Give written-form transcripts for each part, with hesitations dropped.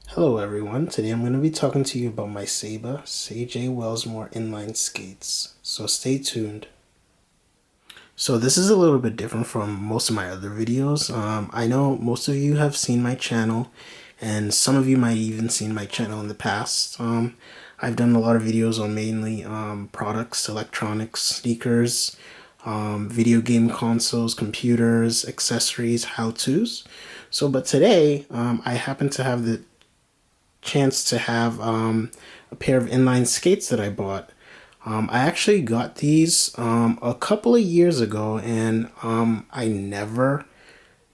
Hello everyone, today I'm going to be talking to you about my Seba Wellsmore inline skates, so stay tuned. So this is a little bit different from most of my other videos. I know most of you have seen my channel, and some of you might even seen my channel in the past. I've done a lot of videos on mainly products, electronics, sneakers, video game consoles, computers, accessories, how-tos. But today I happen to have the chance to have a pair of inline skates that I bought. I actually got these a couple of years ago, and I never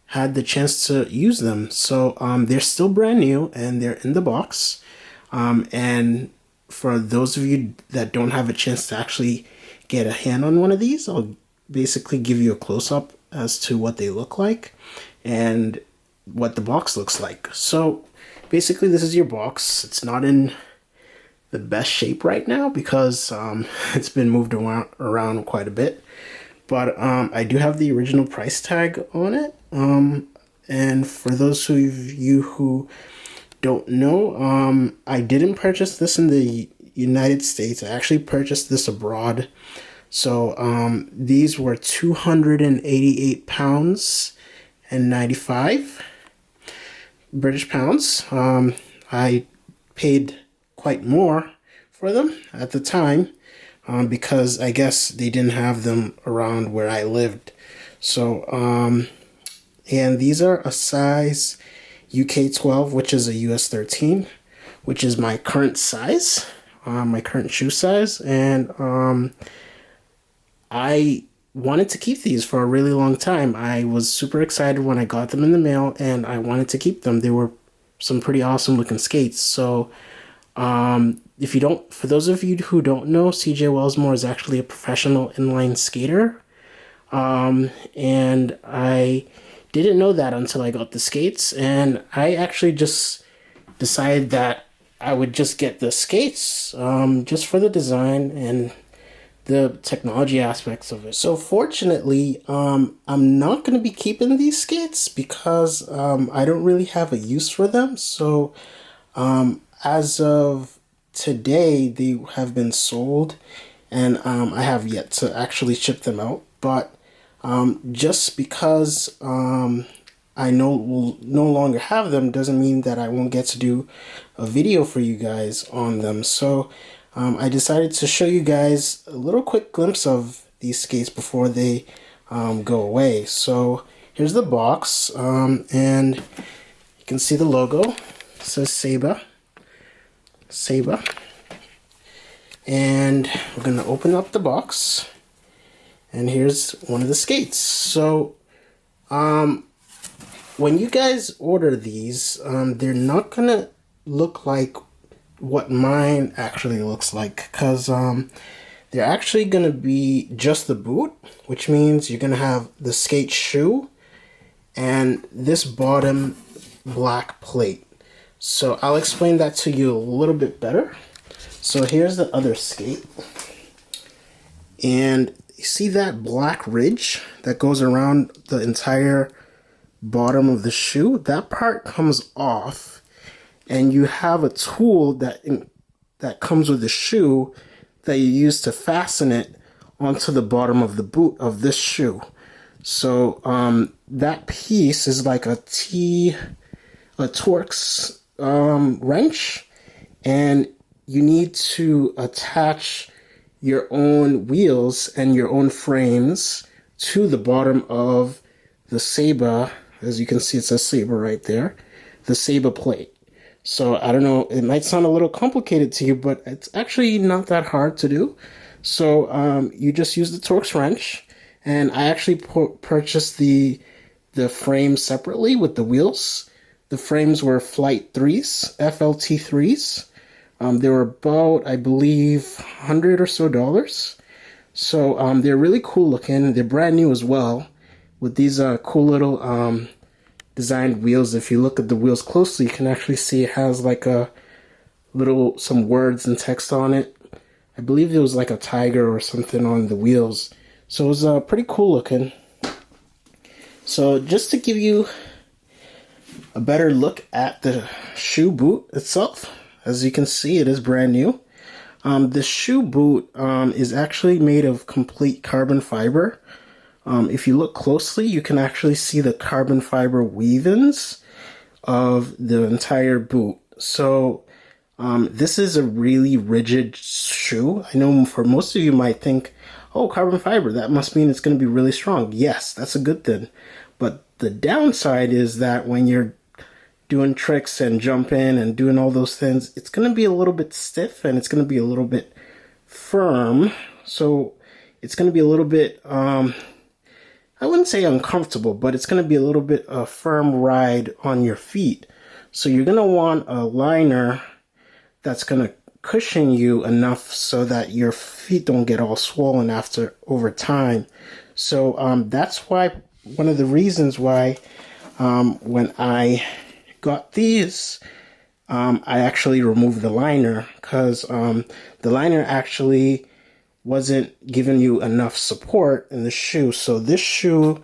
had the chance to use them. So they're still brand new and they're in the box. And for those of you that don't have a chance to actually get a hand on one of these, I'll basically give you a close-up as to what they look like and what the box looks like. So basically this is your box. It's not in the best shape right now because it's been moved around quite a bit, but I do have the original price tag on it. And for those of you who don't know, I didn't purchase this in the United States. I actually purchased this abroad. So these were 288 pounds and 95 British pounds. I paid quite more for them at the time because I guess they didn't have them around where I lived. So, and these are a size UK 12, which is a US 13, which is my current size, my current shoe size. And I wanted to keep these for a really long time. I was super excited when I got them in the mail, and I wanted to keep them. They were some pretty awesome looking skates. So if you don't, for those of you who don't know, CJ Wellsmore is actually a professional inline skater. And I didn't know that until I got the skates, and I actually just decided that I would just get the skates just for the design and the technology aspects of it. So fortunately, I'm not going to be keeping these skates because I don't really have a use for them. So as of today, they have been sold, and I have yet to actually ship them out. But just because I will no longer have them doesn't mean that I won't get to do a video for you guys on them. So I decided to show you guys a little quick glimpse of these skates before they go away. So here's the box, and you can see the logo. It says Seba. And we're going to open up the box, and here's one of the skates. So when you guys order these, they're not going to look like what mine actually looks like, because they're actually going to be just the boot, which means you're going to have the skate shoe and this bottom black plate. So I'll explain that to you a little bit better. So here's the other skate, and you see that black ridge that goes around the entire bottom of the shoe? That part comes off, and you have a tool that comes with the shoe that you use to fasten it onto the bottom of the boot of this shoe. So that piece is like a Torx wrench, and you need to attach your own wheels and your own frames to the bottom of the Seba. As you can see, it says Seba right there, the Seba plate. So I don't know, it might sound a little complicated to you, but it's actually not that hard to do. So you just use the Torx wrench, and I actually purchased the frame separately with the wheels. The frames were Flight 3s, FLT 3s. They were about, I believe, $100 or so. So they're really cool looking. They're brand new as well, with these cool little designed wheels. If you look at the wheels closely, you can actually see it has like some words and text on it. I believe it was like a tiger or something on the wheels. So it was pretty cool looking. So just to give you a better look at the shoe boot itself. As you can see, it is brand new. The shoe boot is actually made of complete carbon fiber. If you look closely, you can actually see the carbon fiber weave-ins of the entire boot. So this is a really rigid shoe. I know for most of you might think, oh, carbon fiber, that must mean it's going to be really strong. Yes, that's a good thing. But the downside is that when you're doing tricks and jumping and doing all those things, it's going to be a little bit stiff and it's going to be a little bit firm. So it's going to be a little bit, I wouldn't say uncomfortable, but it's going to be a little bit a firm ride on your feet. So you're going to want a liner that's going to cushion you enough so that your feet don't get all swollen over time. So that's why, one of the reasons why when I got these, I actually removed the liner, because the liner actually wasn't giving you enough support in the shoe. So this shoe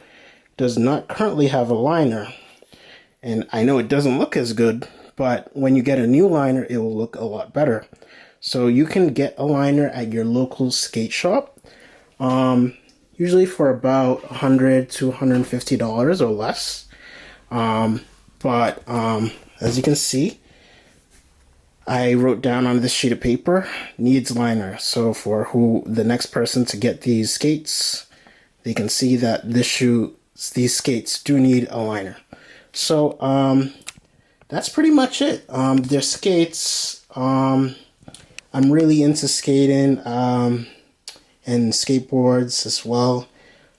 does not currently have a liner, and I know it doesn't look as good, but when you get a new liner, it will look a lot better. So you can get a liner at your local skate shop, usually for about $100 to $150 or less. But as you can see, I wrote down on this sheet of paper, needs liner. So for the next person to get these skates, they can see that these skates do need a liner. So that's pretty much it. They're skates. I'm really into skating and skateboards as well.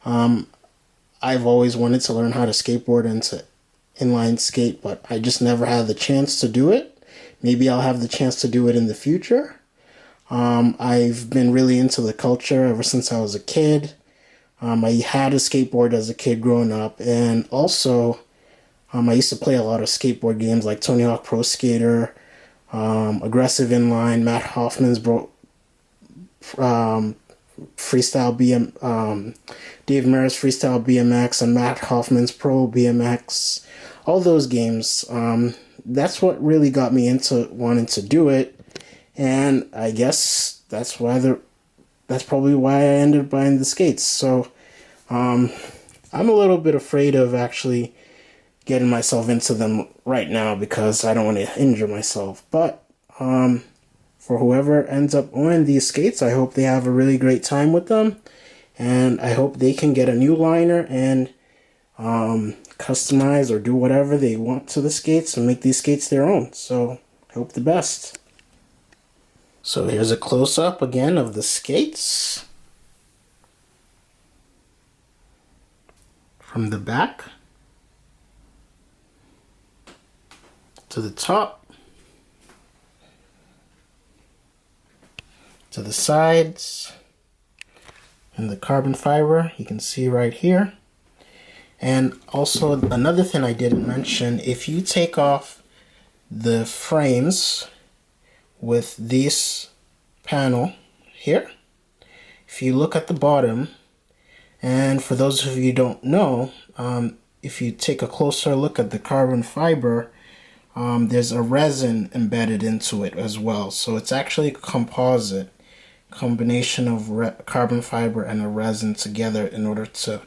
I've always wanted to learn how to skateboard and to inline skate, but I just never had the chance to do it. Maybe I'll have the chance to do it in the future. I've been really into the culture ever since I was a kid. I had a skateboard as a kid growing up, and also I used to play a lot of skateboard games like Tony Hawk Pro Skater, Aggressive Inline, Matt Hoffman's Freestyle Dave Merritt's Freestyle BMX, and Matt Hoffman's Pro BMX. All those games. That's what really got me into wanting to do it, and I guess that's probably why I ended up buying the skates. So I'm a little bit afraid of actually getting myself into them right now because I don't want to injure myself. But for whoever ends up owning these skates, I hope they have a really great time with them, and I hope they can get a new liner and customize or do whatever they want to the skates and make these skates their own. So I hope the best. So here's a close-up again of the skates from the back to the top, to the sides, and the carbon fiber you can see right here. And also another thing I didn't mention, if you take off the frames with this panel here, if you look at the bottom, and for those of you who don't know, if you take a closer look at the carbon fiber, there's a resin embedded into it as well. So it's actually a composite combination of carbon fiber and a resin together in order to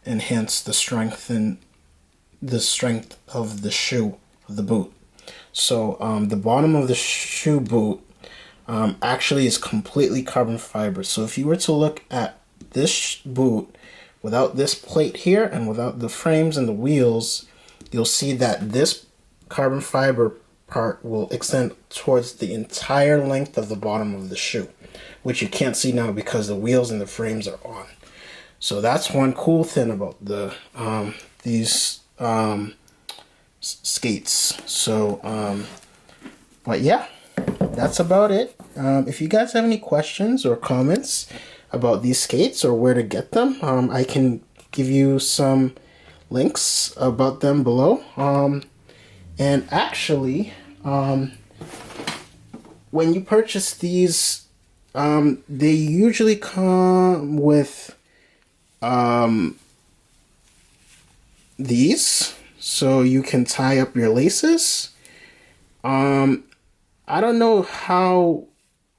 enhance the strength of the shoe, of the boot. So the bottom of the shoe boot actually is completely carbon fiber. So if you were to look at this boot without this plate here and without the frames and the wheels, you'll see that this carbon fiber part will extend towards the entire length of the bottom of the shoe, which you can't see now because the wheels and the frames are on. So that's one cool thing about these skates. So but yeah, that's about it. If you guys have any questions or comments about these skates or where to get them, I can give you some links about them below. And actually, when you purchase these, they usually come with these. so you can tie up your laces. I don't know how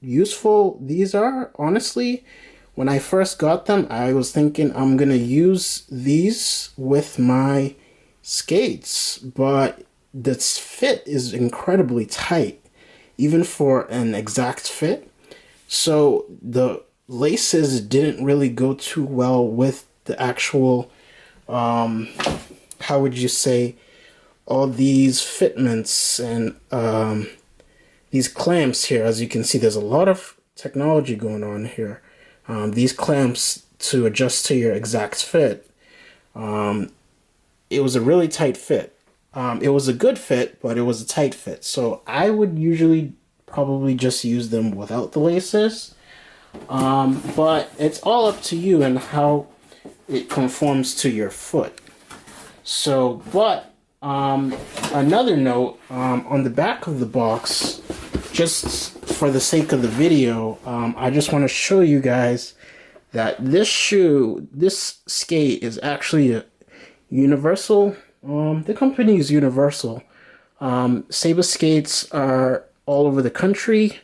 useful these are, honestly. When I first got them, I was thinking I'm gonna use these with my skates, but this fit is incredibly tight, even for an exact fit. So the laces didn't really go too well with the actual, how would you say, all these fitments and these clamps here. As you can see, there's a lot of technology going on here. These clamps to adjust to your exact fit. It was a really tight fit. It was a good fit, but it was a tight fit. So I would usually probably just use them without the laces. But it's all up to you and how it conforms to your foot. So, but another note, on the back of the box, just for the sake of the video, I just want to show you guys that this skate is actually a universal. The company is Universal. Seba Skates are all over the country.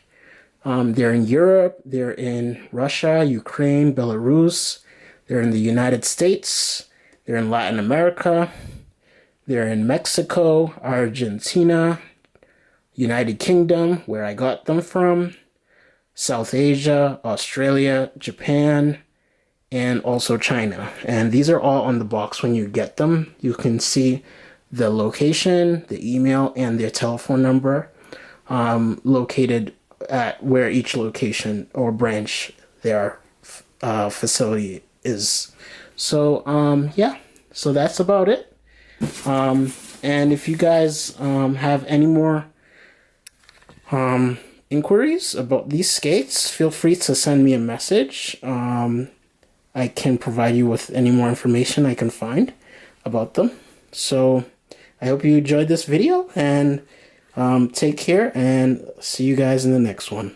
They're in Europe, they're in Russia, Ukraine, Belarus, they're in the United States, they're in Latin America, they're in Mexico, Argentina, United Kingdom, where I got them from, South Asia, Australia, Japan, and also China. And these are all on the box when you get them. You can see the location, the email, and their telephone number located at where each location or branch their facility is. So yeah, so that's about it. And if you guys have any more inquiries about these skates, feel free to send me a message. I can provide you with any more information I can find about them. So I hope you enjoyed this video, and take care, and see you guys in the next one.